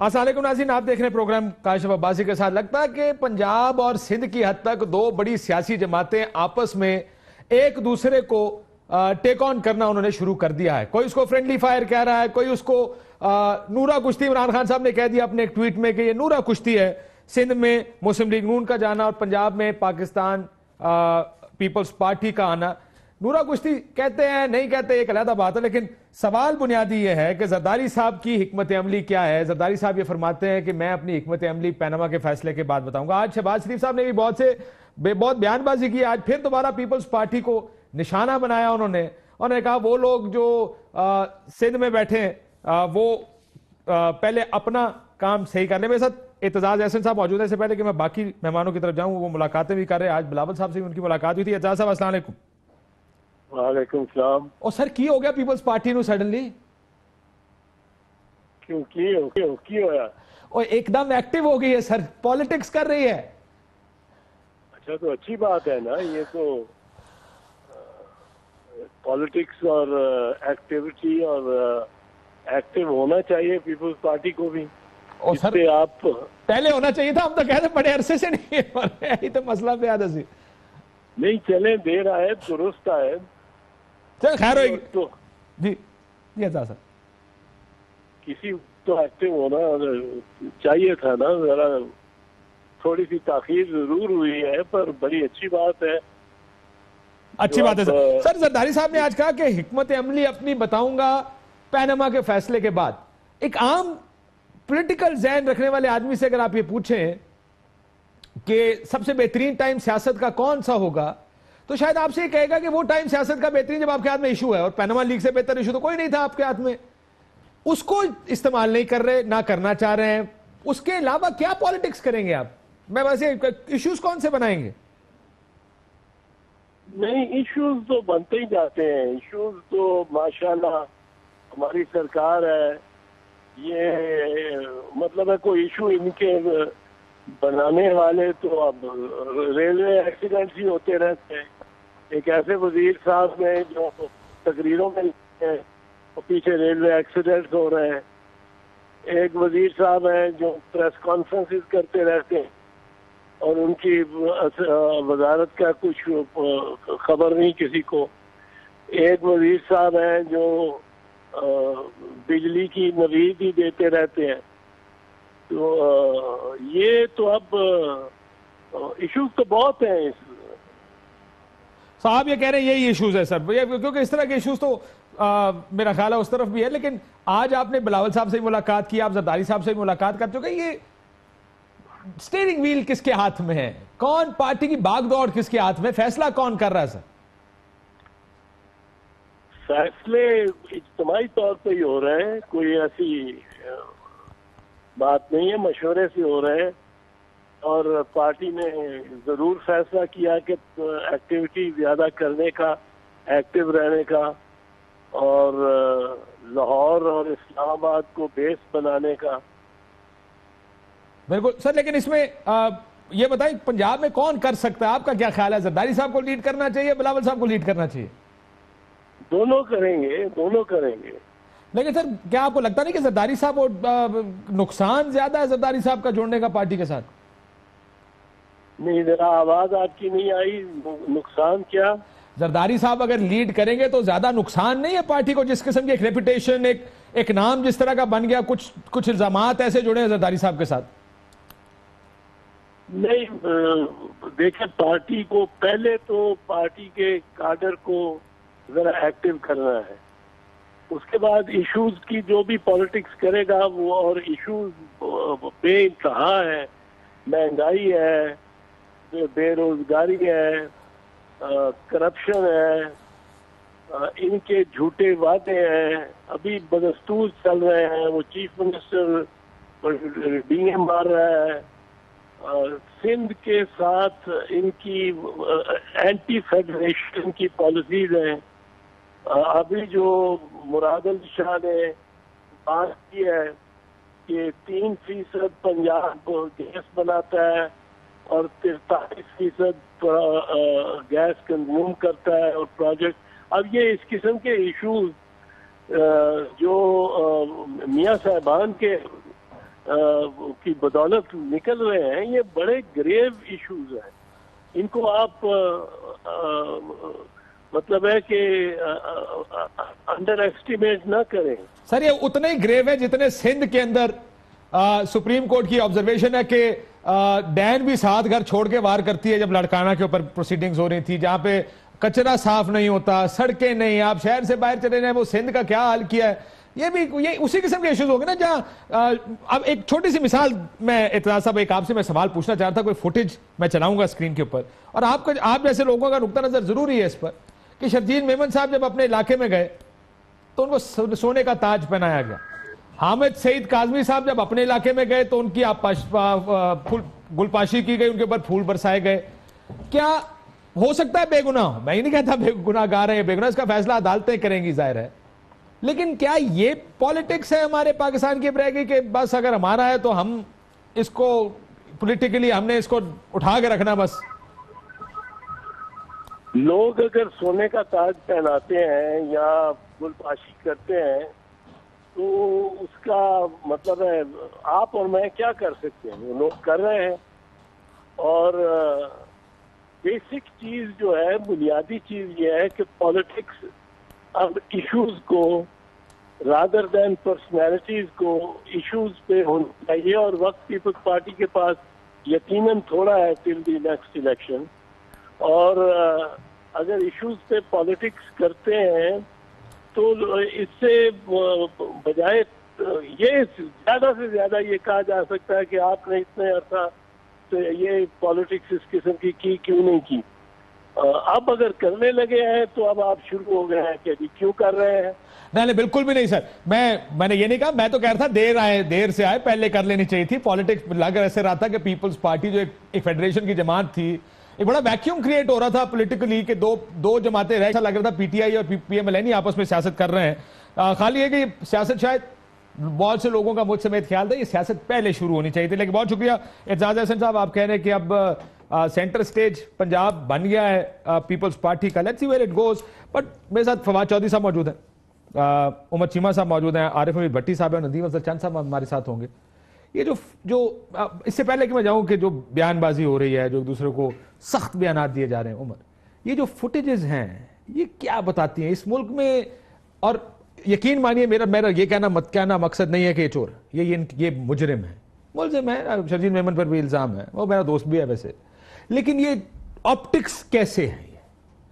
السلام علیکم ناظرین، آپ دیکھ رہے ہیں پروگرام کاشف عباسی کے ساتھ۔ لگتا ہے کہ پنجاب اور سندھ کی حد تک دو بڑی سیاسی جماعتیں آپس میں ایک دوسرے کو ٹیک آن کرنا انہوں نے شروع کر دیا ہے۔ کوئی اس کو فرینڈلی فائر کہہ رہا ہے، کوئی اس کو نورا کشتی۔ عمران خان صاحب نے کہہ دیا اپنے ایک ٹویٹ میں کہ یہ نورا کشتی ہے، سندھ میں مسلم لیگ نون کا جانا اور پنجاب میں پاکستان پیپلز پارٹی کا آنا۔ نورا کشتی کہتے ہیں نہیں کہتے ایک علیحدہ بات ہے، لیکن سوال بنیادی یہ ہے کہ زرداری صاحب کی حکمت عملی کیا ہے۔ زرداری صاحب یہ فرماتے ہیں کہ میں اپنی حکمت عملی پیناما کے فیصلے کے بعد بتاؤں گا۔ آج شہباز شریف صاحب نے بھی بہت بیان بازی کی، آج پھر دوبارہ پیپلز پارٹی کو نشانہ بنایا انہوں نے کہا وہ لوگ جو سندھ میں بیٹھے ہیں وہ پہلے اپنا کام صحیح کرنے۔ میرے ساتھ اعتزاز احسن صاحب موجود ہے۔ اس سے پہلے کہ میں باقی مہمانوں کی طرف جاؤں، وہ ملاقاتیں بھی کر رہے ہیں، آج بلاول صاحب سے بھی ان کی ملاقات ہوئی تھی۔ اعتزاز صاحب السلام علیکم۔ وعلیکم السلام۔ اور سر کی ہو گیا پیپلز پارٹی نو سڈنلی؟ کی ہویا؟ اور ایک دم ایکٹیو ہو گئی ہے سر، پالیٹکس کر رہی ہے۔ اچھا تو اچھی بات ہے نا، یہ تو پالیٹکس اور ایکٹیویٹی اور ایکٹیو ہونا چاہیے پیپلز پارٹی کو بھی۔ اور سر آپ پہلے ہونا چاہیے تھا، ہم تو کہتے بڑے عرصے سے نہیں ہو رہے، یہی تو مسئلہ پہ یاد ہے۔ نہیں چلیں، دیر آئے درست آئے، چل خیر ہوئے گی۔ جی جی اعتزاز صاحب، کسی تو ایکٹیو ہونا چاہیے تھا نا، ذرا تھوڑی سی تاخیر ضرور ہوئی ہے پر بڑی اچھی بات ہے۔ اچھی بات ہے سر۔ زرداری صاحب نے آج کہا کہ حکمت عملی اپنی بتاؤں گا پیناما کے فیصلے کے بعد۔ ایک عام پولیٹیکل ذہن رکھنے والے آدمی سے اگر آپ یہ پوچھیں کہ سب سے بہترین ٹائم سیاست کا کون سا ہوگا، تو شاید آپ سے یہ کہے گا کہ وہ ٹائم سیاست کا بہترین جب آپ کے ہاتھ میں ایشو ہے، اور پیناما لیگ سے بہتر ایشو تو کوئی نہیں تھا آپ کے ہاتھ میں۔ اس کو استعمال نہیں کر رہے، نہ کرنا چاہ رہے ہیں، اس کے علاوہ کیا پالیٹکس کریں گے آپ؟ میں ویسے ایشوز کون سے بنائیں گے؟ نہیں، ایشوز تو بنتے ہی جاتے ہیں، ایشوز تو ماشاءاللہ ہماری سرکار ہے، یہ مطلب ہے کوئی ایشو ان کے بنانے والے تو اب ریلوے ایکسیڈنٹس ہی ہوتے رہتے ہیں۔ ایک ایسے وزیر صاحب ہیں جو تقریروں میں ہیں اور پیچھے ریلوے ایکسیڈنٹس ہو رہے ہیں، ایک وزیر صاحب ہیں جو پریس کانفرنسز کرتے رہتے ہیں اور ان کی وزارت کا کچھ خبر نہیں کسی کو، ایک وزیر صاحب ہیں جو بجلی کی نوید ہی دیتے رہتے ہیں۔ تو یہ تو اب ایشوز تو بہت ہیں۔ صاحب یہ کہہ رہے ہیں یہی ایشوز ہے سر، کیونکہ اس طرح کے ایشوز تو میرا خیال ہے اس طرف بھی ہے، لیکن آج آپ نے بلاول صاحب سے ملاقات کی، آپ زرداری صاحب سے ملاقات کر چکے، یہ سٹیئرنگ ویل کس کے ہاتھ میں ہے؟ کون پارٹی کی باغ دوڑ کس کے ہاتھ میں؟ فیصلہ کون کر رہا ہے سر؟ فیصلے اجتماعی طور پہ ہی ہو رہے ہیں، کوئی ایسی بات نہیں ہے، مشورے سے ہو رہے ہیں، اور پارٹی نے ضرور فیصلہ کیا کہ ایکٹیویٹی زیادہ کرنے کا، ایکٹیو رہنے کا، اور لاہور اور اسلام آباد کو بیس بنانے کا۔ بالکل سر، لیکن اس میں یہ بتائیں پنجاب میں کون کر سکتا ہے؟ آپ کا کیا خیال ہے؟ زرداری صاحب کو لیڈ کرنا چاہیے، بلاول صاحب کو لیڈ کرنا چاہیے؟ دونوں کریں گے، دونوں کریں گے۔ لیکن سر کیا آپ کو لگتا نہیں کہ زرداری صاحب نقصان زیادہ ہے زرداری صاحب کا جوڑنے کا پارٹی کے ساتھ؟ نہیں، ذرا آواز آپ کی نہیں آئی، نقصان کیا؟ زرداری صاحب اگر لیڈ کریں گے تو زیادہ نقصان نہیں ہے پارٹی کو؟ جس قسم کی ایک ریپوٹیشن، ایک نام جس طرح کا بن گیا، کچھ الزامات ایسے جڑے ہیں زرداری صاحب کے ساتھ۔ نہیں، دیکھیں پارٹی کو پہلے تو پارٹی کے کادر کو ذرا ایکٹیو کرنا ہے، اس کے بعد ایشوز کی جو بھی پالیٹکس کرے گا وہ، اور ایشوز بے انتہا ہے، مہنگائی ہے، بے روزگاری ہے، کرپشن ہے، ان کے جھوٹے وعدے ہیں، ابھی بدستور چل رہے ہیں، وہ چیف منسٹر ڈینگے مار رہا ہے، سندھ کے ساتھ ان کی اینٹی فیڈریشن کی پالیسیز ہیں۔ ابھی جو مراد علی شاہ نے بات کی ہے کہ 3% پنجاب گیس بناتا ہے اور 43% گیس کنزیوم کرتا ہے، اور پروجیکٹ، اب یہ اس قسم کے ایشوز جو میاں صاحبان کے کی بدولت نکل رہے ہیں، یہ بڑے گریو ایشوز ہیں. ان کو آپ مطلب ہے کہ انڈر ایسٹیمیٹ نہ کریں. سر یہ اتنے ہی گریو ہے جتنے سندھ کے اندر سپریم کورٹ کی آبزرویشن ہے کہ ڈین بھی 7 گھر چھوڑ کے وار کرتی ہے جب لڑکانہ کے اوپر پروسیڈنگز ہو رہی تھی، جہاں پہ کچرا صاف نہیں ہوتا، سڑکیں نہیں، آپ شہر سے باہر چلے جائیں. وہ سندھ کا کیا حال کیا ہے، یہ بھی یہ اسی قسم کے ایشوز ہو گئے نا. جہاں اب ایک چھوٹی سی مثال میں اعتراض صاحب ایک آپ سے میں سوال پوچھنا چاہتا تھا، کوئی فوٹیج میں چلاؤں گا اسکرین کے اوپر، اور آپ جیسے لوگوں کا نقطہ نظر ضروری ہے اس پر کہ شرجیل میمن صاحب جب اپنے علاقے میں گئے تو ان کو سونے کا تاج پہنایا گیا. حامد سعید کاظمی صاحب جب اپنے علاقے میں گئے تو ان کی گل پاشی کی گئی، ان کے اوپر پھول برسائے گئے. کیا ہو سکتا ہے بے گناہ؟ میں ہی نہیں کہتا بے گناہ گار ہیں، بے گناہ، اس کا فیصلہ عدالتیں کریں گی ظاہر ہے. لیکن کیا یہ پالیٹکس ہے ہمارے پاکستان کی رہے گی کہ بس اگر ہمارا ہے تو ہم اس کو پولیٹیکلی ہم نے اس کو اٹھا کے رکھنا بس؟ لوگ اگر سونے کا تاج پہناتے ہیں یا گل پاشی کرتے ہیں تو اس کا مطلب ہے آپ اور میں کیا کر سکتے ہیں؟ وہ لوگ کر رہے ہیں. اور بیسک چیز جو ہے، بنیادی چیز یہ ہے کہ پالیٹکس اب ایشوز کو رادر دین پرسنالٹیز کو ایشوز پہ ہونا چاہیے. اور وقت پیپلز پارٹی کے پاس یقیناً تھوڑا ہے ٹل دی نیکسٹ الیکشن. اور اگر ایشوز پہ پالیٹکس کرتے ہیں تو اس سے بجائے یہ زیادہ سے زیادہ یہ کہا جا سکتا ہے کہ آپ نے اتنے عرصہ سے یہ پالیٹکس اس قسم کی کیوں نہیں کی. اب اگر کرنے لگے ہیں تو اب آپ شروع ہو گئے ہیں کہ جی کیوں کر رہے ہیں. نہیں بالکل بھی نہیں سر، میں نے یہ نہیں کہا، میں تو کہہ رہا تھا دیر سے آئے، پہلے کر لینی چاہیے تھی. پالیٹکس لگ ایسے رہا تھا کہ پیپلز پارٹی جو ایک فیڈریشن کی جماعت تھی، ایک بڑا ویکیوم کریٹ ہو رہا تھا پولیٹیکلی کہ دو جماعتیں رہ، ایسا لگ رہا تھا پی ٹی آئی اور پی ایم ایل این آپس میں سیاست کر رہے ہیں. خالی ہے کہ سیاست شاید بہت سے لوگوں کا مجھ سمیت خیال تھا یہ سیاست پہلے شروع ہونی چاہیے تھی. لیکن بہت شکریہ اعجاز احسن صاحب، آپ کہہ رہے ہیں کہ اب سینٹر سٹیج پنجاب بن گیا ہے پیپلز پارٹی کا. Let's see where it goes. But میرے ساتھ فواد چودھری صاحب موجود ہیں، عمر چیمہ صاحب موجود ہیں، عارف حمید بھٹی صاحب ہیں، ندیم افضل چند صاحب ہمارے ساتھ ہوں گے. یہ جو اس سے پہلے کہ میں جاؤں کہ جو بیان بازی ہو رہی ہے، جو ایک دوسرے کو سخت بیانات دیے جا رہے ہیں، عمر یہ جو فوٹیجز ہیں یہ کیا بتاتی ہیں اس ملک میں؟ اور یقین مانیے میرا یہ کہنا مقصد نہیں ہے کہ یہ چور، یہ مجرم ہے، ملزم ہے. شرجیل میمن پر بھی الزام ہے، وہ میرا دوست بھی ہے ویسے. لیکن یہ آپٹکس کیسے ہیں،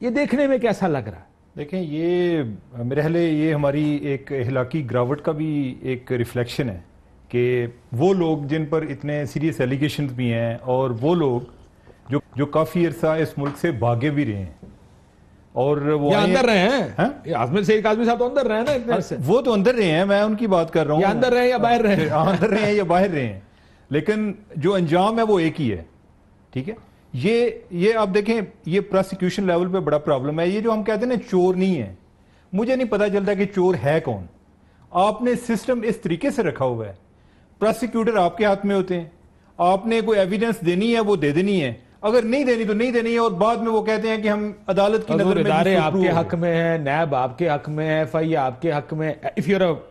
یہ دیکھنے میں کیسا لگ رہا ہے؟ دیکھیں، یہ میرے خیال یہ ہماری ایک اخلاقی گراوٹ کا بھی ایک ریفلیکشن ہے کہ وہ لوگ جن پر اتنے سیریس ایلیگیشنز بھی ہیں اور وہ لوگ جو کافی عرصہ اس ملک سے بھاگے بھی رہے ہیں اور وہ اندر رہے ہیں. عاصم سعید کاظمی صاحب تو اندر رہے ہیں نا اتنے عرصے. وہ تو اندر رہے ہیں، میں ان کی بات کر رہا ہوں. اندر رہے ہیں یا باہر رہے ہیں؟ اندر رہے ہیں یا باہر رہے ہیں، لیکن جو انجام ہے وہ ایک ہی ہے. ٹھیک ہے، یہ آپ دیکھیں، یہ پروسیکیوشن لیول پہ بڑا پرابلم ہے. یہ جو ہم کہتے ہیں نا چور نہیں ہے، مجھے نہیں پتا چلتا کہ چور ہے کون. آپ نے سسٹم اس طریقے سے رکھا ہوا ہے، پروسیکیوٹر آپ کے ہاتھ میں ہوتے ہیں، آپ نے کوئی ایویڈنس دینی ہے وہ دے دینی ہے، اگر نہیں دینی تو نہیں دینی ہے، اور بعد میں وہ کہتے ہیں کہ ہم عدالت کی نظر میں ادارے آپ کے حق میں ہیں، نیب آپ کے حق میں ہے، ایف آئی آپ کے حق میں.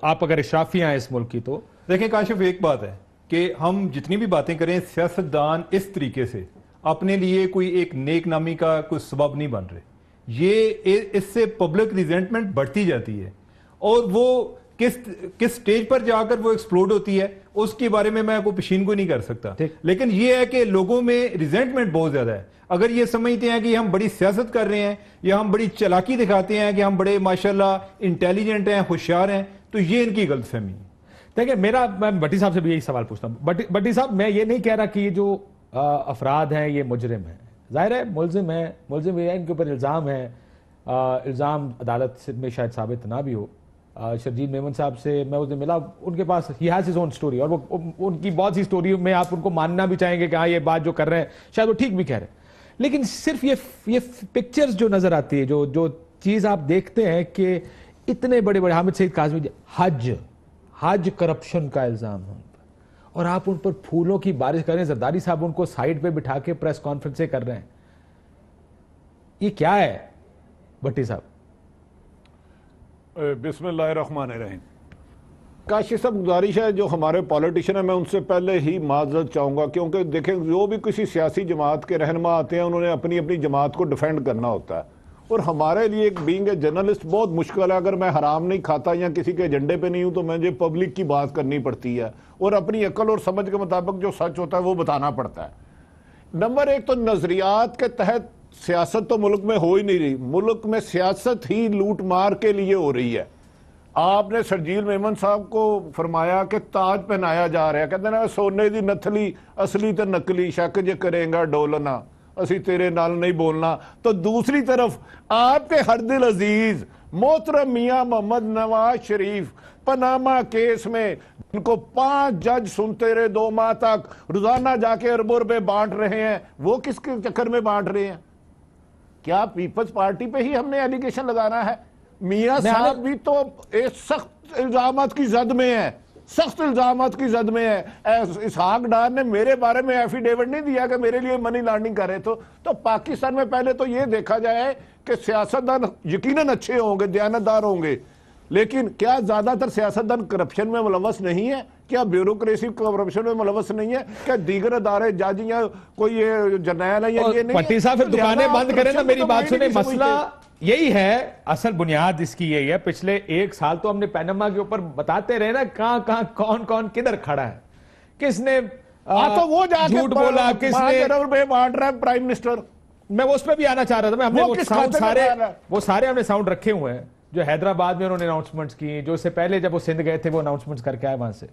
آپ اگر اشرافی ہیں اس ملک کی تو دیکھیں کاشف، ایک بات ہے کہ ہم جتنی بھی باتیں کریں، سیاستدان اس طریقے سے اپنے لیے کوئی ایک نیک نامی کا کوئی سبب نہیں بن رہے. یہ اس سے پبلک ریزنٹمنٹ بڑھتی جاتی ہے اور وہ کس سٹیج پر جا کر وہ ایکسپلوڈ ہوتی ہے اس کے بارے میں کوئی پشین کو نہیں کر سکتا. لیکن یہ ہے کہ لوگوں میں ریزنٹمنٹ بہت زیادہ ہے. اگر یہ سمجھتے ہیں کہ ہم بڑی سیاست کر رہے ہیں یا ہم بڑی چلاکی دکھاتے ہیں کہ ہم بڑے ماشاءاللہ انٹیلیجنٹ ہیں، ہوشیار ہیں، تو یہ ان کی غلط فہمی ہے. دیکھیں میں بٹی صاحب سے بھی یہی سوال پوچھتا ہوں. بٹی صاحب، میں یہ نہیں کہہ رہا کہ یہ جو افراد ہیں یہ مجرم ہیں، ظاہر ہے ملزم ہیں، ملزم یہ ہے، ان کے اوپر الزام ہے، الزام عدالت میں شاید ثابت نہ بھی ہو. شرجیل میمن صاحب سے میں اس دن ملا، ان کے پاس ہی ہیز ہز اون سٹوری، اور وہ ان کی بہت سی سٹوری میں آپ ان کو ماننا بھی چاہیں گے کہ ہاں یہ بات جو کر رہے ہیں شاید وہ ٹھیک بھی کہہ رہے ہیں. لیکن صرف یہ پکچرز جو نظر آتی ہے، جو چیز آپ دیکھتے ہیں کہ اتنے بڑے حامد سعید کاظمی حج کرپشن کا الزام ہے ان پر، اور آپ ان پر پھولوں کی بارش کر رہے ہیں. زرداری صاحب ان کو سائیڈ پہ بٹھا کے پریس کانفرنسیں کر رہے ہیں. یہ کیا ہے بھٹی صاحب؟ بسم اللہ الرحمن الرحیم. کاشی صاحب گزارش ہے جو ہمارے پالیٹیشین ہیں میں ان سے پہلے ہی معذرت چاہوں گا، کیونکہ دیکھیں جو بھی کسی سیاسی جماعت کے رہنما آتے ہیں انہوں نے اپنی اپنی جماعت کو ڈیفینڈ کرنا ہوتا ہے، اور ہمارے لیے ایک بینگ اے جرنلسٹ بہت مشکل ہے. اگر میں حرام نہیں کھاتا یا کسی کے ایجنڈے پہ نہیں ہوں تو مجھے پبلک کی بات کرنی پڑتی ہے اور اپنی عقل اور سمجھ کے مطابق جو سچ ہوتا ہے وہ بتانا پڑتا ہے. نمبر ایک تو نظریات کے تحت سیاست تو ملک میں ہو ہی نہیں رہی، ملک میں سیاست ہی لوٹ مار کے لیے ہو رہی ہے. آپ نے شرجیل میمن صاحب کو فرمایا کہ تاج پہنایا جا رہا ہے، کہتے ہیں سونے دی نتھلی اصلی تے نکلی شک جے کریں گا ڈولنا اسی تیرے نال نہیں بولنا. تو دوسری طرف آپ کے ہر دل عزیز محترم میاں محمد نواز شریف پاناما کیس میں ان کو 5 جج سنتے رہے 2 ماہ تک، روزانہ جا کے اربوں روپے بانٹ رہے ہیں، وہ کس کے چکر میں بانٹ رہے ہیں؟ کیا پیپلز پارٹی پہ ہی ہم نے ایلیگیشن لگانا ہے؟ میاں صاحب بھی تو ایک سخت الزامات کی زد میں ہے، سخت الزامات کی زد میں ہے. اسحاق ڈار نے میرے بارے میں ایفیڈیوٹ نہیں دیا کہ میرے لیے منی لانڈرنگ کر رہے تو پاکستان میں پہلے تو یہ دیکھا جائے کہ سیاستدان یقیناً اچھے ہوں گے، دیانتدار ہوں گے، لیکن کیا زیادہ تر سیاستدان کرپشن میں ملوث نہیں ہے؟ کیا بیوروکریسی کرپشن میں ملوث نہیں ہے؟ کیا دیگر ادارے جج یا کوئی یہ جرنیل ہے یا یہ نہیں ہے؟ پٹی صاحب پھر دکانیں بند کریں نا، میری بات سنیں. مسئلہ یہی ہے، اصل بنیاد اس کی یہی ہے. پچھلے 1 سال تو ہم نے پیناما کے اوپر بتاتے رہے نا کہاں کون کدھر کھڑا ہے، کس نے تو وہ جا کے جھوٹ بولا، کس نے روپے بانٹ رہا ہے پرائم منسٹر. میں اس پہ بھی آنا چاہ رہا تھا. ہم نے وہ سارے ہم نے ساؤنڈ رکھے ہوئے ہیں جو حیدرآباد میں انہوں نے اناؤنسمنٹس کی، جو اس سے پہلے جب وہ سندھ گئے تھے وہ اناؤنسمنٹس کر کے آئے وہاں سے.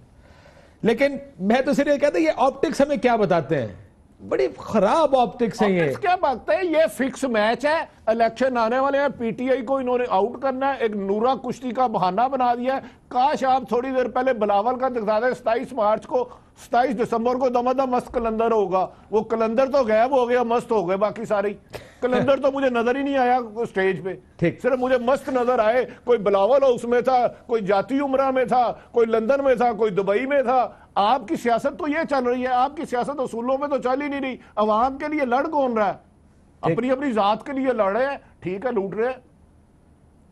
لیکن میں تو صرف یہ کہتا ہوں یہ آپٹکس ہمیں کیا بتاتے ہیں، بڑی خراب آپٹکس ہیں. یہ کیا باتیں، یہ فکس میچ ہے، الیکشن آنے والے ہیں، پی ٹی آئی کو انہوں نے آؤٹ کرنا ہے، ایک نورا کشتی کا بہانہ بنا دیا ہے. کاش آپ تھوڑی دیر پہلے بلاول کا دکھا دیں 27 مارچ کو 27 دسمبر کو دمادم مست کلندر ہوگا. وہ کلندر تو غائب ہو گیا، مست ہو گئے باقی سارے. کلندر تو مجھے نظر ہی نہیں آیا سٹیج پہ، صرف مجھے مست نظر آئے. کوئی بلاول ہاؤس میں تھا، کوئی جاتی عمرہ میں تھا، کوئی لندن میں تھا، کوئی دبئی میں تھا. آپ کی سیاست تو یہ چل رہی ہے، آپ کی سیاست اصولوں میں تو چل ہی نہیں رہی. عوام کے لیے لڑ کون رہا ہے؟ اپنی ذات کے لیے لڑ رہے ہیں، ٹھیک ہے لوٹ رہے ہیں.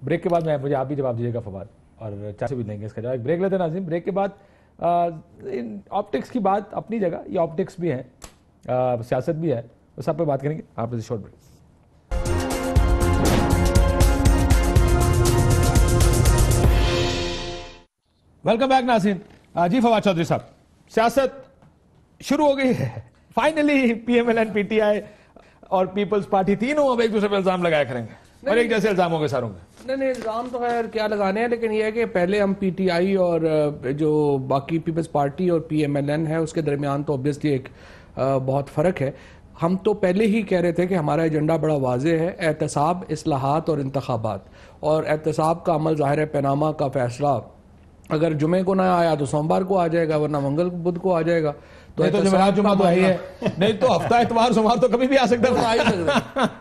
بریک کے بعد مجھے آپ بھی جواب دیجیے گا فواد، اور چاچے بھی دیں گے اس کا جواب. بریک لیتے ہیں ناظرین. بریک کے بعد آپٹکس کی بات اپنی جگہ، یہ آپٹکس بھی ہیں، سیاست بھی ہے، اس سب پہ بات کریں گے. آپ شارٹ بریک. ویلکم بیک ناظرین. جی فواد چودھری صاحب، سیاست شروع ہو گئی ہے finally. P M L N, P T I اور پیپلز پارٹی تینوں اب ایک دوسرے پہ الزام لگایا کریں گے، اور ایک جیسے الزام ہوں گے ساروں میں. نہیں الزام تو خیر کیا لگانے ہیں، لیکن یہ ہے کہ پہلے ہم پی ٹی آئی اور جو باقی پیپلز پارٹی اور پی ایم ایل این ہے اس کے درمیان تو اوبیسلی ایک بہت فرق ہے. ہم تو پہلے ہی کہہ رہے تھے کہ ہمارا ایجنڈا بڑا واضح ہے، احتساب، اصلاحات اور انتخابات. اور احتساب کا عمل ظاہر ہے پیناما کا فیصلہ اگر جمعے کو نہ آیا تو سوموار کو آ جائے گا، ورنہ منگل بدھ کو آ جائے گا. تو جمعرات جمعہ تو آئی ہے، نہیں تو ہفتہ اتوار سوموار تو کبھی بھی آ سکتا ہے.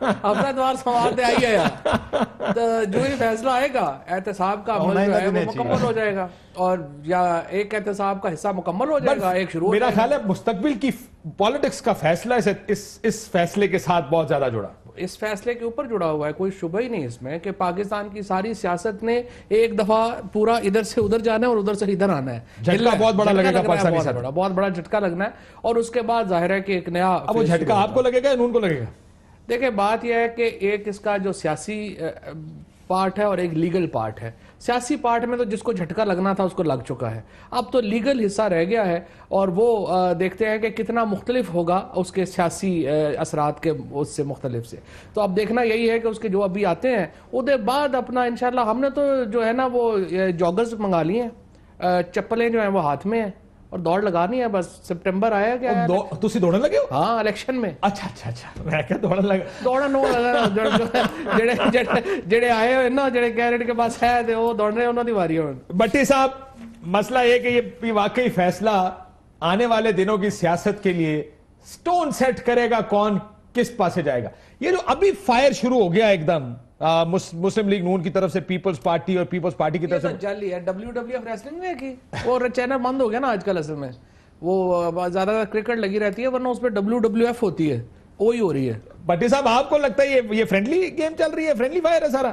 ہفتہ اتوار سوموار تو آئی ہے یار. تو جو ہی فیصلہ آئے گا احتساب کا عمل جو ہے وہ مکمل ہو جائے گا، اور یا ایک احتساب کا حصہ مکمل ہو جائے گا، ایک شروع. میرا خیال ہے مستقبل کی پالیٹکس کا فیصلہ اس فیصلے کے ساتھ بہت زیادہ جڑا، اس فیصلے کے اوپر جڑا ہوا ہے. کوئی شبہ ہی نہیں اس میں کہ پاکستان کی ساری سیاست نے ایک دفعہ پورا ادھر سے ادھر جانا ہے اور ادھر سے ادھر آنا ہے. جھٹکا بہت بڑا لگے گا پاکستانی ساتھ، بہت بڑا جھٹکا لگنا ہے. اور اس کے بعد ظاہر ہے کہ ایک نیا، اب وہ جھٹکا آپ کو لگے گا یا نون کو لگے گا؟ دیکھیں بات یہ ہے کہ ایک اس کا جو سیاسی پارٹ ہے اور ایک لیگل پارٹ ہے. سیاسی پارٹ میں تو جس کو جھٹکا لگنا تھا اس کو لگ چکا ہے، اب تو لیگل حصہ رہ گیا ہے، اور وہ دیکھتے ہیں کہ کتنا مختلف ہوگا اس کے سیاسی اثرات کے اس سے مختلف سے. تو اب دیکھنا یہی ہے کہ اس کے جو ابھی آتے ہیں ادھر بعد اپنا انشاءاللہ. ہم نے تو جو ہے نا وہ جاگرز منگا لیے ہیں، چپلیں جو ہیں وہ ہاتھ میں ہیں، اور دوڑ لگانی ہے بس. سپٹمبر آیا کیا ہے، تسی دوڑنے لگے ہو؟ ہاں الیکشن میں. اچھا میں کیا دوڑنے لگا؟ دوڑا نو جڑے آئے ہوئے نا، جڑے کینڈیڈیٹ کے پاس ہے تے وہ دوڑ رہے، انہوں دی واری ہے. بٹی صاحب مسئلہ یہ کہ یہ واقعی فیصلہ آنے والے دنوں کی سیاست کے لیے سٹون سیٹ کرے گا کون کس پاسے جائے گا. یہ جو ابھی فائر شروع ہو گیا ایک دم مسلم لیگ نون کی طرف سے پیپلز پارٹی اور پیپلز پارٹی کی طرف سے، جعلی ہے. WWF ریسلنگ میں کی وہ چینل بند ہو گیا نا آج کل. اصل میں وہ زیادہ کرکٹ لگی رہتی ہے، ورنہ اس پہ WWF ہوتی ہے، وہی ہو رہی ہے. بٹی صاحب آپ کو لگتا ہے یہ فرینڈلی گیم چل رہی ہے، فرینڈلی فائر ہے سارا؟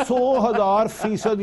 100,000%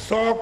100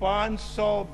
500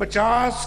50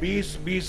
20-20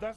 10।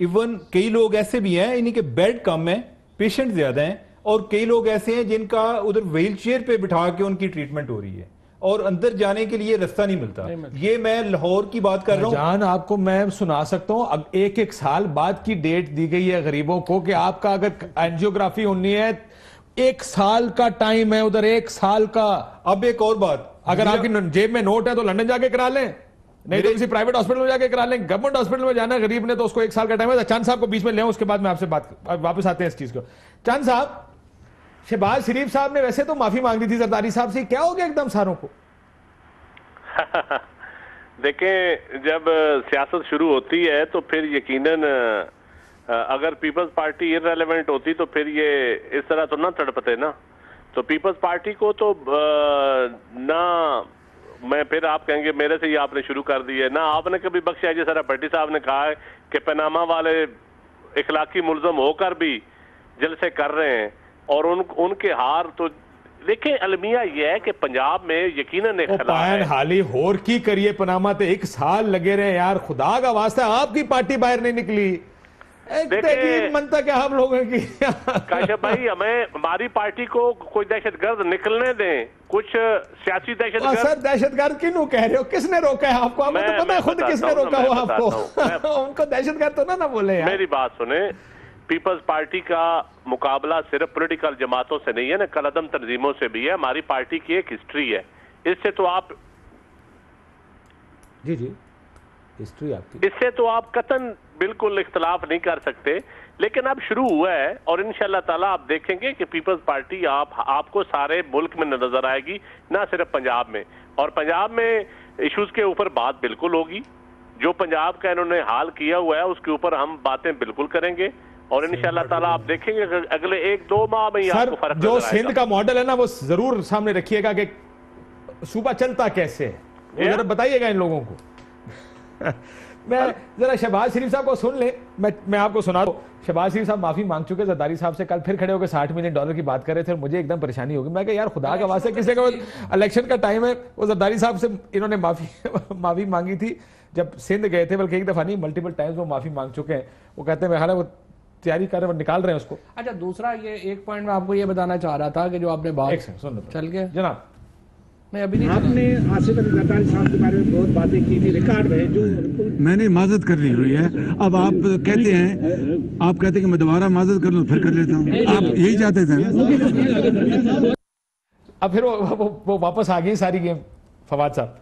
ایون کئی لوگ ایسے بھی ہیں انہیں کے بیڈ کم ہیں, پیشنٹ زیادہ ہیں, اور کئی لوگ ایسے ہیں جن کا ادھر ویل چیئر پہ بٹھا کے ان کی ٹریٹمنٹ ہو رہی ہے اور اندر جانے کے لیے رستہ نہیں ملتا. یہ میں لاہور کی بات کر رہا ہوں. جان آپ کو میں سنا سکتا ہوں, اب ایک سال بعد کی ڈیٹ دی گئی ہے غریبوں کو کہ آپ کا اگر اینجیوگرافی ہونی ہے 1 سال کا ٹائم ہے, ادھر 1 سال کا. اب ایک اور بات, اگر آپ کی جیب میں نوٹ ہے تو لندن جا کے کرا لیں, نہیں تو کسی پرائیویٹ ہاسپٹل میں جا کے کرا لیں. گورنمنٹ ہاسپٹل میں جانا غریب نے تو اس کو 1 سال کا ٹائم ہے. چاند صاحب کو بیچ میں لیں, اس کے بعد میں آپ سے بات واپس آتے ہیں اس چیز کو. چاند صاحب, شہباز شریف صاحب نے ویسے تو معافی مانگ لی تھی زرداری صاحب سے, کیا ہو گیا ایک دم ساروں کو؟ دیکھیں, جب سیاست شروع ہوتی ہے تو پھر یقیناً اگر پیپلز پارٹی ارریلیونٹ ہوتی تو پھر یہ اس طرح تو نہ تڑپتے نا. تو پیپلز پارٹی کو تو نہ میں پھر آپ کہیں گے میرے سے ہی آپ نے شروع کر دی ہے, نہ آپ نے کبھی بخشا. جس طرح بھٹی صاحب نے کہا ہے کہ پاناما والے اخلاقی ملزم ہو کر بھی جلسے کر رہے ہیں اور ان کے ہار تو دیکھیں المیہ یہ ہے کہ پنجاب میں یقیناً ایک پائن حالی ہور کی کریے پاناما تے 1 سال لگے رہے یار, خدا کا واسطہ آپ کی پارٹی باہر نہیں نکلی. منتا کیا ہم لوگوں کی کاشف بھائی, ہمیں ہماری پارٹی کو کوئی دہشت گرد نکلنے دیں, کچھ سیاسی دہشت گرد. سر دہشت گرد کیوں کہہ رہے ہو؟ کس نے روکا ہے آپ کو؟ ہمیں تو پتہ ہے خود کس نے روکا ہو آپ کو. ان کو دہشت گرد تو نہ بولے یار. میری بات سنیں, پیپلز پارٹی کا مقابلہ صرف پولیٹیکل جماعتوں سے نہیں ہے نا, کالعدم تنظیموں سے بھی ہے. ہماری پارٹی کی ایک ہسٹری ہے, اس سے تو آپ جی ہسٹری آپ کی, اس سے تو آپ قطعاً بالکل اختلاف نہیں کر سکتے. لیکن اب شروع ہوا ہے اور انشاءاللہ تعالیٰ آپ دیکھیں گے کہ پیپلز پارٹی آپ کو سارے ملک میں نظر آئے گی, نہ صرف پنجاب میں. اور پنجاب میں ایشوز کے اوپر بات بالکل ہوگی. جو پنجاب کا انہوں نے حال کیا ہوا ہے اس کے اوپر ہم باتیں بالکل کریں گے اور انشاءاللہ تعالیٰ آپ دیکھیں گے اگلے 1-2 ماہ میں آپ کو فرق نظر آئے گا. جو سندھ کا ماڈل ہے نا وہ ضرور سامنے رکھیے گا کہ صوبہ چلتا کیسے ہے, وہ ذرا بتائیے گا ان لوگوں کو. میں ذرا شہباز شریف صاحب کو سن لیں, میں آپ کو سنا دوں. شہباز شریف صاحب معافی مانگ چکے زرداری صاحب سے, کل پھر کھڑے ہو کے $60 ملین کی بات کر رہے تھے اور مجھے ایک دم پریشانی ہوگی. میں کہ یار خدا کا واسطہ, کسی کا الیکشن کا ٹائم ہے, وہ زرداری صاحب سے انہوں نے معافی مانگی تھی جب سندھ گئے تھے, بلکہ ایک دفعہ نہیں ملٹیپل ٹائمز وہ معافی مانگ چکے ہیں. وہ کہتے ہیں وہ تیاری کر رہے ہیں, وہ نکال رہے ہیں اس کو. اچھا دوسرا یہ ایک پوائنٹ میں آپ کو یہ بتانا چاہ رہا تھا کہ جو آپ نے بات چل گئے جناب, میں ابھی نہیں, آپ نے آصف علی زرداری صاحب کے بارے میں بہت باتیں کی تھی, ریکارڈ میں جو میں نے معذرت کر لی ہوئی ہے. اب آپ کہتے ہیں کہ میں دوبارہ معذرت کر لوں, پھر کر لیتا ہوں. آپ یہی چاہتے تھے. اب پھر وہ واپس آ گئی ساری گیم. فواد صاحب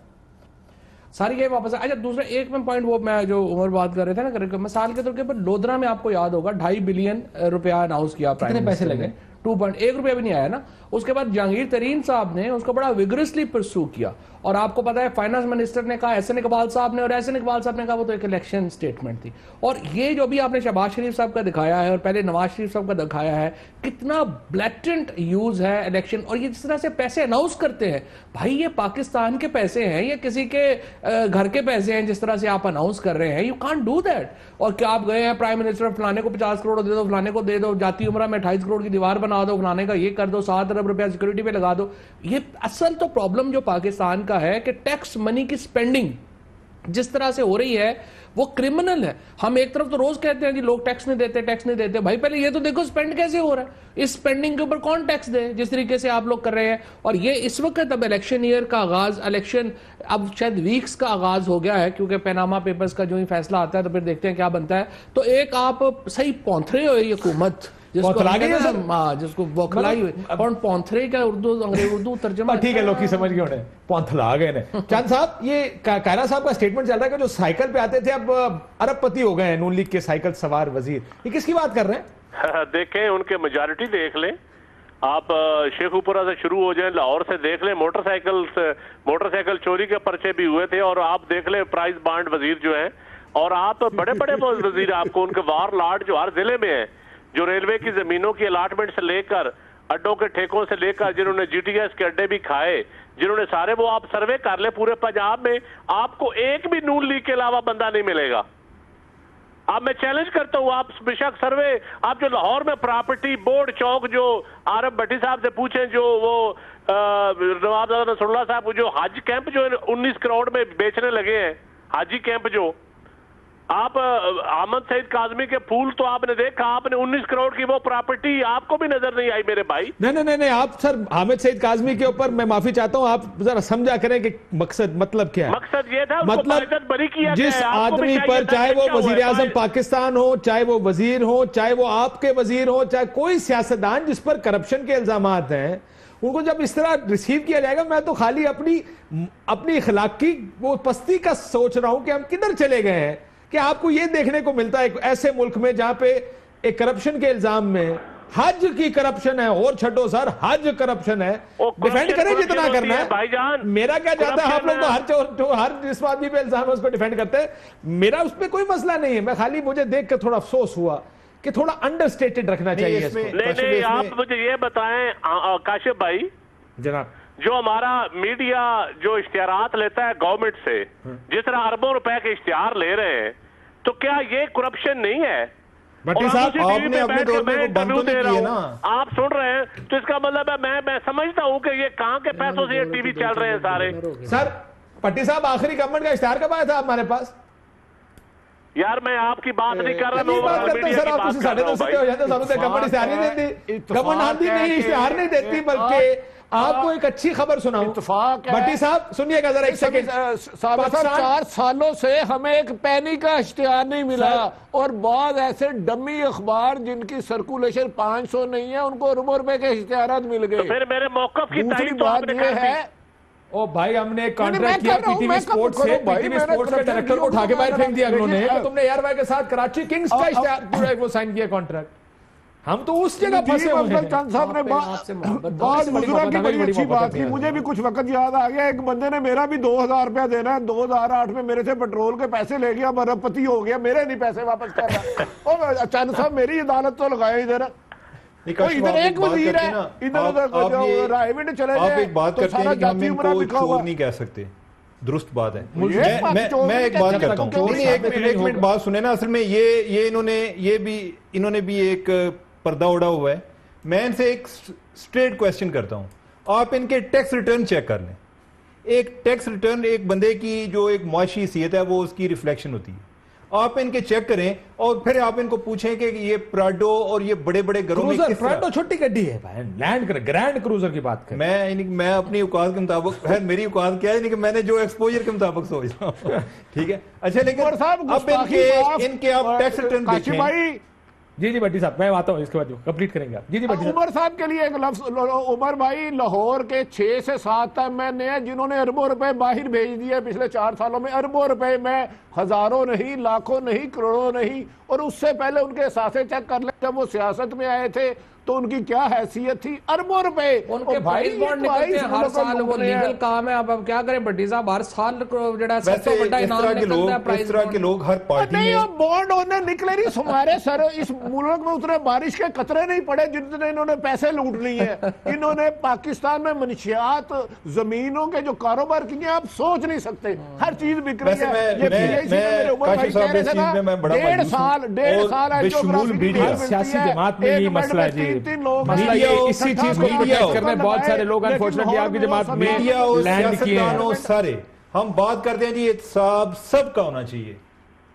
ساری گیم واپس. اچھا دوسرا ایک میں پوائنٹ وہ میں جو عمر بات کر رہے تھے نا, مثال کے طور پر لودھرا میں آپ کو یاد ہوگا $2.5 بلین اناؤنس کیا. کتنے پیسے لگے؟ 2.1 روپیہ بھی نہیں آیا نا. اس کے بعد جہانگیر ترین صاحب نے اس کو بڑا ویگرسلی پرسو کیا, اور آپ کو پتا ہے فائنانس منسٹر نے کہا, احسن اقبال صاحب نے, اور احسن اقبال صاحب نے کہا وہ تو ایک الیکشن سٹیٹمنٹ تھی. اور یہ جو بھی آپ نے شہباز شریف صاحب کا دکھایا ہے اور پہلے نواز شریف صاحب کا دکھایا ہے, کتنا بلیٹنٹ یوز ہے الیکشن. اور یہ جس طرح سے پیسے اناؤنس کرتے ہیں, بھائی یہ پاکستان کے پیسے ہیں یا کسی کے گھر کے پیسے ہیں جس طرح سے آپ اناؤنس کر رہے ہیں. You can't do that. اور کیا آپ گئے ہیں پرائم منسٹر, فلانے کو 50 کروڑ دے دو, فلانے کو دے دو, جاتی عمرہ میں 28 کروڑ کی دیوار بنا دو, فلانے کا یہ کر دو, 7 ارب روپیہ سیکورٹی پہ لگا دو. یہ اصل تو پرابلم جو پاکستان کا ہے کہ ٹیکس منی کی سپینڈنگ جس طرح سے ہو رہی ہے وہ کرمنل ہے. ہم ایک طرف تو روز کہتے ہیں جی لوگ ٹیکس نہیں دیتے, بھائی پہلے یہ تو دیکھو سپینڈ کیسے ہو رہا ہے, اس سپینڈنگ کے اوپر کون ٹیکس دے جس طریقے سے آپ لوگ کر رہے ہیں. اور یہ اس وقت اب الیکشن ایئر کا آغاز, الیکشن اب شاید ویکس کا آغاز ہو گیا ہے, کیونکہ پیناما پیپرز کا جو ہی فیصلہ آتا ہے تو پھر دیکھتے ہیں کیا بنتا ہے. تو ایک آپ صحیح پونتھرے ہوئے یہ حکومت جس کو بوکھلائی ہوئی, اور پونتھرے کا اردو ترجمہ ٹھیک ہے, لوگ کی سمجھ گئے انہیں پونتھلا گئے نے. چاند صاحب یہ کائرہ صاحب کا سٹیٹمنٹ چل رہا ہے کہ جو سائیکل پہ آتے تھے اب ارب پتی ہو گئے ہیں, نون لیگ کے سائیکل سوار وزیر, یہ کس کی بات کر رہے ہیں؟ دیکھیں ان کے میجارٹی دیکھ لیں آپ, شیخو پورہ سے شروع ہو جائیں, لاہور سے دیکھ لیں, موٹر سائیکل چوری کے پرچے بھی ہوئے تھے, اور آپ دیکھ لیں پرائز بانڈ وزیر جو ہیں, اور آپ بڑے وزیر آپ کو ان کے وار لاٹ جو ہر ضلع میں ہیں, جو ریلوے کی زمینوں کی الاٹمنٹ سے لے کر اڈوں کے ٹھیکوں سے لے کر, جنہوں نے جی ٹی ایس کے اڈے بھی کھائے, جنہوں نے سارے, وہ آپ سروے کر لیں پورے پنجاب میں, آپ کو ایک بھی نون لیگ کے علاوہ بندہ نہیں ملے گا. اب میں چیلنج کرتا ہوں, آپ بے شک سروے, آپ جو لاہور میں پراپرٹی بورڈ چوک جو عارف بھٹی صاحب سے پوچھیں, جو وہ نواب زادہ نصر اللہ صاحب جو حج کیمپ جو 19 کروڑ میں بیچنے لگے ہیں, حاجی کیمپ جو, آپ احمد سعید کاظمی کے پھول تو آپ نے دیکھا, آپ نے 19 کروڑ کی وہ پراپرٹی آپ کو بھی نظر نہیں آئی میرے بھائی. نہیں آپ سر حامد سعید کاظمی کے اوپر میں معافی چاہتا ہوں, آپ ذرا سمجھا کریں کہ مقصد مطلب کیا ہے. مقصد یہ تھا مطلب بری کیا جس آدمی پر, چاہے وہ وزیر اعظم پاکستان ہو, چاہے وہ وزیر ہو, چاہے وہ آپ کے وزیر ہو, چاہے کوئی سیاستدان جس پر کرپشن کے الزامات ہیں, ان کو جب اس طرح ریسیو کیا جائے گا, میں تو خالی اپنی اخلاقی وہ پستی کا سوچ رہا ہوں کہ ہم کدھر چلے گئے ہیں کہ آپ کو یہ دیکھنے کو ملتا ہے ایک ایسے ملک میں جہاں پہ ایک کرپشن کے الزام میں حج کی کرپشن ہے, اور چھٹو سر حج کرپشن ہے, ڈیفینڈ کریں جتنا کرنا ہے. میرا کیا جاتا ہے, آپ لوگ تو ہر جس آدمی پہ الزام ہے اس کو ڈیفینڈ کرتے ہیں, میرا اس پہ کوئی مسئلہ نہیں ہے. میں خالی مجھے دیکھ کے تھوڑا افسوس ہوا کہ تھوڑا انڈر سٹیٹڈ رکھنا چاہیے اس کو. نہیں آپ مجھے یہ بتائیں کاشف بھائی, جناب جو ہمارا میڈیا جو اشتہارات لیتا ہے گورنمنٹ سے, جس طرح اربوں روپے کے اشتہار لے رہے ہیں, تو کیا یہ کرپشن نہیں ہے؟ بھٹی صاحب آپ نے اپنے دور میں بند تو نہیں کیے نا, آپ سن رہے ہیں, تو اس کا مطلب ہے میں سمجھتا ہوں کہ یہ کہاں کے پیسوں سے یہ ٹی وی چل رہے ہیں سارے. سر بھٹی صاحب آخری گورنمنٹ کا اشتہار کب آیا تھا ہمارے پاس؟ یار میں آپ کی بات نہیں کر رہا, میں بات کرتا ہوں سر, آپ کسی ساڑھے دس سے ہو جاتے ہیں, گورنمنٹ اشتہار نہیں دیتی, گورنمنٹ نہیں اشتہار نہیں دیتی, بلکہ آپ کو ایک اچھی خبر سناؤں. بھٹی صاحب سنیے گا ذرا ایک سیکنڈ. 4 سالوں سے ہمیں ایک پینی کا اشتہار نہیں ملا, اور بعض ایسے ڈمی اخبار جن کی سرکولیشن 500 نہیں ہے, ان کو اربوں روپے کے اشتہارات مل گئے. پھر میرے موقف کی دوسری بات یہ ہے, او بھائی ہم نے کانٹریکٹ کیا پی ٹی وی سپورٹ سے, پی ٹی وی سپورٹس کے ڈائریکٹر کو اٹھا کے باہر پھینک دیا انہوں نے, تم نے ایئر وائی کے ساتھ کراچی کنگز کا اشتہار وہ سائن کیا کانٹریکٹ. ہم تو اس جگہ پھنسے ہوئے ہیں. چند صاحب نے بات مزرا کی بڑی اچھی بات کی, مجھے بھی کچھ وقت یاد آ گیا, ایک بندے نے میرا بھی 2000 روپیہ دینا ہے, 2008 میں میرے سے پیٹرول کے پیسے لے گیا, ارب پتی ہو گیا, میرے نہیں پیسے واپس کر رہا. اور چند صاحب میری عدالت تو لگائے ادھر, ادھر ایک وزیر ہے, ادھر رائے منڈ چلے آپ گئے, ایک بات کرتے ہیں کہ ہم ان کو چور نہیں کہہ سکتے, درست بات ہے. میں ایک بات کرتا ہوں, ایک منٹ بات سنیں نا. اصل میں یہ انہوں نے بھی ایک پردہ اڑا ہوا ہے. میں ان سے ایک سٹریٹ کویسچن کرتا ہوں, آپ ان کے ٹیکس ریٹرن چیک کر لیں. ایک ٹیکس ریٹرن ایک بندے کی جو ایک معاشی حیثیت ہے وہ اس کی ریفلیکشن ہوتی ہے. آپ ان کے چیک کریں اور پھر آپ ان کو پوچھیں کہ یہ پراڈو اور یہ بڑے بڑے گھروں میں کس طرح. پراڈو چھوٹی گڈی ہے بھائی, لینڈ گرینڈ کروزر کی بات کریں. میں اپنی اوقات کے مطابق, میری اوقات کیا ہے کہ میں نے جو ایکسپوجر کے مطابق سوچ رہا ہوں, ٹھیک ہے. اچھا لیکن اب ان کے آپ ٹیکس ریٹرن دیکھیں. جی بھٹی صاحب میں آتا ہوں, اس کے بعد کمپلیٹ کریں گے آپ. جی بھٹی صاحب. عمر صاحب کے لیے ایک لفظ, عمر بھائی لاہور کے 6 سے 7 ایم ہیں جنہوں نے اربوں روپے باہر بھیج دیے پچھلے 4 سالوں میں, اربوں روپے میں, ہزاروں نہیں, لاکھوں نہیں, کروڑوں نہیں. اور اس سے پہلے ان کے احساسے چیک کر لیں, جب وہ سیاست میں آئے تھے تو ان کی کیا حیثیت تھی, اربوں روپے. ان کے پرائز بانڈ نکلتے ہیں ہر سال, وہ لیگل کام ہے. اب کیا کریں بھٹی صاحب, ہر سال جڑا سب سے بڑا انعام نکلتا ہے پرائز. اس طرح کے لوگ ہر پارٹی میں نہیں, بانڈ ہونے نکلے نہیں. ہمارے سر اس ملک میں اتنے بارش کے قطرے نہیں پڑے جتنے انہوں نے پیسے لوٹ لیے ہیں. انہوں نے پاکستان میں منشیات, زمینوں کے جو کاروبار کیے ہیں, آپ سوچ نہیں سکتے. ہر چیز بک رہی ہے. یہ پی آئی سی میں میرے عمر بھائی کہہ رہے تھے نا, 1.5 سال اینجیوگرافی سیاسی جماعت میں یہ مسئلہ ہے. جی اسی چیز کو پروٹیکٹ کرنے بہت سارے لوگ انفارچونیٹلی آپ کی جماعت میں لینڈ کیے ہیں. سارے ہم بات کرتے ہیں جی احتساب سب کا ہونا چاہیے.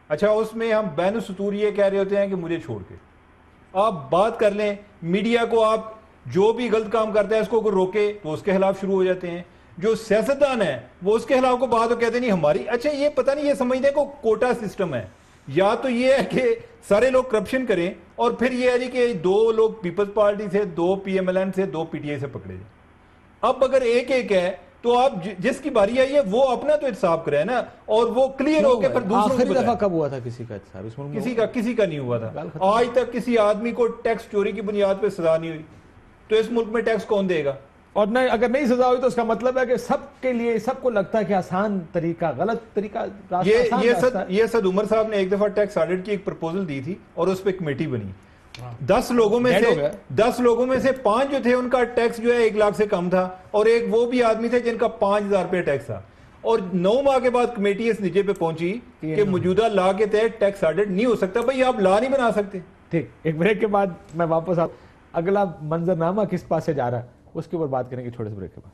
اچھا اس میں ہم بین السطور یہ کہہ رہے ہوتے ہیں کہ مجھے چھوڑ کے آپ بات کر لیں. میڈیا کو آپ جو بھی غلط کام کرتا ہے اس کو روکے تو اس کے خلاف شروع ہو جاتے ہیں. جو سیاستدان ہے وہ اس کے خلاف کو بات کہتے ہیں نہیں ہماری. اچھا یہ پتہ نہیں, یہ سمجھتے ہیں کہ کوٹا سسٹم ہے, یا تو یہ ہے کہ سارے لوگ کرپشن کریں اور پھر یہ ہے کہ 2 لوگ پیپلز پارٹی سے, 2 پی ایم ایل این سے, 2 پی ٹی آئی سے پکڑے جائیں. اب اگر ایک ہے تو آپ جس کی باری آئی ہے وہ اپنا تو احتساب کرے نا, اور وہ کلیئر ہو کے پھر دوسروں آخری دفعہ کب ہوا تھا کسی کا احتساب اس ملک میں؟ کسی کا نہیں ہوا تھا. آج تک کسی آدمی کو ٹیکس چوری کی بنیاد پہ سزا نہیں ہوئی, تو اس ملک میں ٹیکس کون دے گا؟ اور نہیں, اگر نہیں سزا ہوئی تو اس کا مطلب ہے کہ سب کے لیے, سب کو لگتا ہے کہ آسان طریقہ, غلط طریقہ. یہ صد عمر صاحب نے ایک دفعہ ٹیکس آڈٹ کی ایک پرپوزل دی تھی اور اس پہ کمیٹی بنی. 10 لوگوں میں سے 5 جو تھے ان کا ٹیکس جو ہے 1 لاکھ سے کم تھا, اور ایک وہ بھی آدمی تھے جن کا 5000 روپے ٹیکس تھا. اور 9 ماہ کے بعد کمیٹی اس نتیجے پہ پہنچی کہ موجودہ لا کے تحت ٹیکس آڈٹ نہیں ہو سکتا. بھائی آپ لا نہیں بنا سکتے. ٹھیک, ایک بریک کے بعد میں واپس اگلا منظرنامہ کس پاس سے جا رہا ہے اس کے اوپر بات کریں گے چھوٹے سے بریک کے بعد.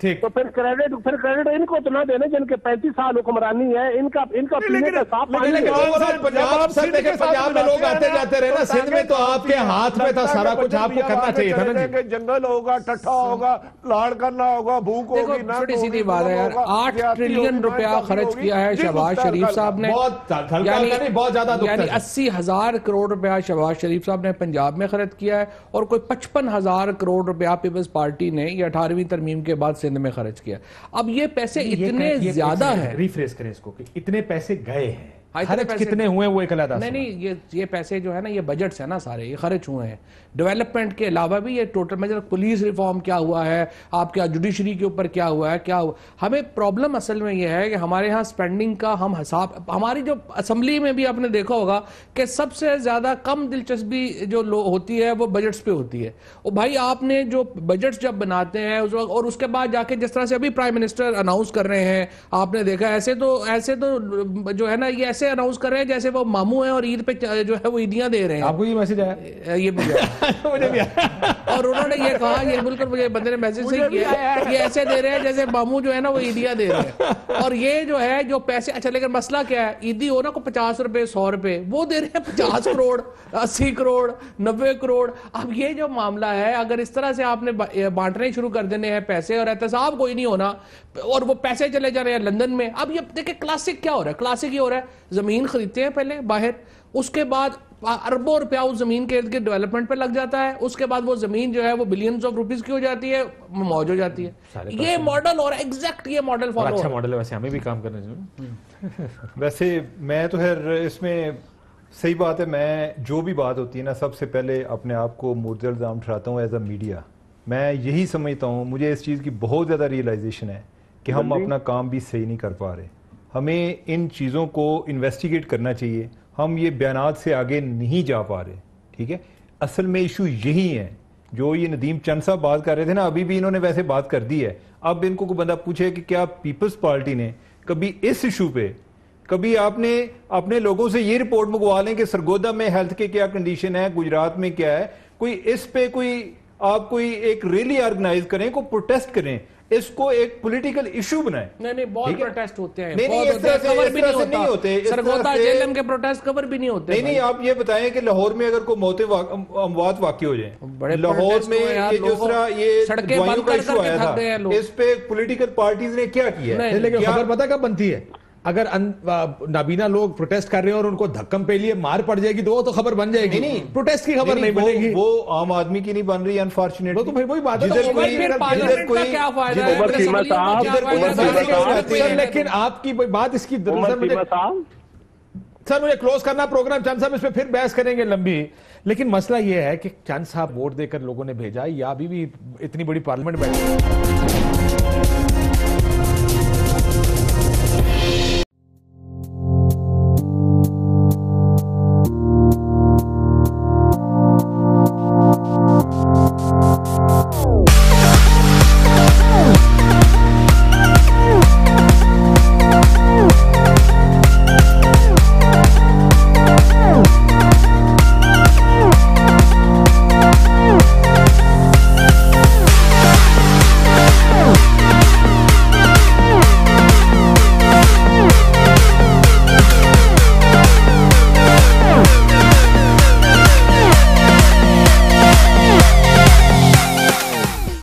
ٹھیک. تو پھر کریڈٹ ان کو تو نہ دینے جن کے 35 سال حکمرانی ہے, ان کا پینے کا صاف پانی ہے. پنجاب میں لوگ آتے جاتے رہے نا, سندھ میں تو آپ کے ہاتھ میں تھا سارا کچھ, آپ کو کرنا چاہیے تھا نا جی. جنگل ہوگا, ٹٹھا ہوگا, لاڑ کرنا ہوگا, بھوک ہوگی, نہ چھوٹی سیدھی بات ہے یار, 8 ٹریلین روپیہ خرچ کیا ہے شہباز شریف صاحب نے, بہت زیادہ, یعنی 80,000 کروڑ روپیہ شہباز شریف صاحب نے پنجاب میں خرچ کیا ہے, اور کوئی 55,000 کروڑ روپیہ پیپلز پارٹی نے یہ 18ویں ترمیم کے بعد سندھ میں خرچ کیا. اب یہ پیسے اتنے زیادہ ہیں, ریفریز کریں اس کو, کہ اتنے پیسے گئے ہیں, خرچ کتنے ہوئے وہ ایک علیحدہ. نہیں, یہ پیسے جو ہے نا, یہ بجٹس ہیں نا سارے, یہ خرچ ہوئے ہیں. ڈیولپمنٹ کے علاوہ بھی یہ ٹوٹل میجر, پولیس ریفارم کیا ہوا ہے, آپ کیا جوڈیشری کے اوپر کیا ہوا ہے, کیا ہوا. ہمیں پرابلم اصل میں یہ ہے کہ ہمارے ہاں سپینڈنگ کا ہم حساب, ہماری جو اسمبلی میں بھی آپ نے دیکھا ہوگا کہ سب سے زیادہ کم دلچسپی جو ہوتی ہے وہ بجٹس پہ ہوتی ہے. اور بھائی آپ نے جو بجٹس جب بناتے ہیں اس وقت, اور اس کے بعد جا کے جس طرح سے ابھی پرائم منسٹر اناؤنس کر رہے ہیں, آپ نے دیکھا ایسے تو جو ہے نا, یہ ایسے اناؤنس کر رہے ہیں جیسے وہ ماموں ہیں اور عید پہ جو ہے وہ عیدیاں دے رہے ہیں. آپ کو یہ میسج آیا؟ یہ مجھے بھی اور انہوں نے یہ کہا, یہ بول کر مجھے بندے نے میسج سے کیا, یہ ایسے دے رہے ہیں جیسے ماموں جو ہے نا وہ عیدیاں دے رہے ہیں. اور یہ جو ہے جو پیسے, اچھا لیکن مسئلہ کیا ہے, عیدی ہو نا کو 50 روپے 100 روپے, وہ دے رہے ہیں 50 کروڑ 80 کروڑ 90 کروڑ. اب یہ جو معاملہ ہے, اگر اس طرح سے آپ نے بانٹنے شروع کر دینے ہیں پیسے, اور احتساب کوئی نہیں ہونا, اور وہ پیسے چلے جا رہے ہیں لندن میں. اب یہ دیکھیں کلاسک کیا ہو رہا ہے, کلاسک یہ ہو رہا ہے, زمین خریدتے ہیں پہلے باہر, اس کے بعد اربوں روپیہ اس زمین کے ارد گرد ڈیولپمنٹ پہ لگ جاتا ہے, اس کے بعد وہ زمین جو ہے وہ بلینز آف روپیز کی ہو جاتی ہے, موج ہو جاتی ہے. یہ ماڈل اور ایگزیکٹ یہ ماڈل فالو, اچھا ماڈل ہے, ویسے ہمیں بھی کام کرنا چاہیے. ویسے میں تو خیر اس میں صحیح بات ہے, میں جو بھی بات ہوتی ہے نا, سب سے پہلے اپنے آپ کو مورد الزام ٹھہراتا ہوں ایز اے میڈیا. میں یہی سمجھتا ہوں, مجھے اس چیز کی بہت زیادہ ریئلائزیشن ہے کہ ہم اپنا کام بھی صحیح نہیں کر پا رہے. ہمیں ان چیزوں کو انویسٹیگیٹ کرنا چاہیے, ہم یہ بیانات سے آگے نہیں جا پا رہے. ٹھیک ہے, اصل میں ایشو یہی ہے جو یہ ندیم چند صاحب بات کر رہے تھے نا, ابھی بھی انہوں نے ویسے بات کر دی ہے. اب ان کو کوئی بندہ پوچھے کہ کیا پیپلز پارٹی نے کبھی اس ایشو پہ, کبھی آپ نے اپنے لوگوں سے یہ رپورٹ منگوا لیں کہ سرگودا میں ہیلتھ کے کیا کنڈیشن ہے, گجرات میں کیا ہے, کوئی اس پہ کوئی آپ کوئی ایک ریلی آرگنائز کریں, کو پروٹیسٹ کریں, اس کو ایک پولیٹیکل ایشو بنائیں. نہیں بہت پروٹیسٹ ہوتے ہیں, نہیں اس طرح سے نہیں ہوتے, سرگودا جیلم کے پروٹیسٹ کور بھی نہیں ہوتے. نہیں آپ یہ بتائیں کہ لاہور میں اگر کوئی موتیں اموات واقع ہو جائیں, لاہور میں یہ جس طرح یہ دوائیوں کا ایشو آیا تھا, اس پہ پولیٹیکل پارٹیز نے کیا کیا ہے. لیکن خبر پتہ کب بنتی ہے, اگر نابینا لوگ پروٹیسٹ کر رہے ہیں اور ان کو دھکم پہ لیے مار پڑ جائے گی تو وہ تو خبر بن جائے گی. نہیں, پروٹیسٹ کی خبر نہیں بنے گی, وہ عام آدمی کی نہیں بن رہی انفارچونیٹلی. تو پھر وہی بات ہے, لیکن آپ کی بات اس کی سر مجھے کلوز کرنا پروگرام. چند صاحب اس پہ پھر بحث کریں گے لمبی, لیکن مسئلہ یہ ہے کہ چند صاحب ووٹ دے کر لوگوں نے بھیجا, یا ابھی بھی اتنی بڑی پارلیمنٹ بیٹھی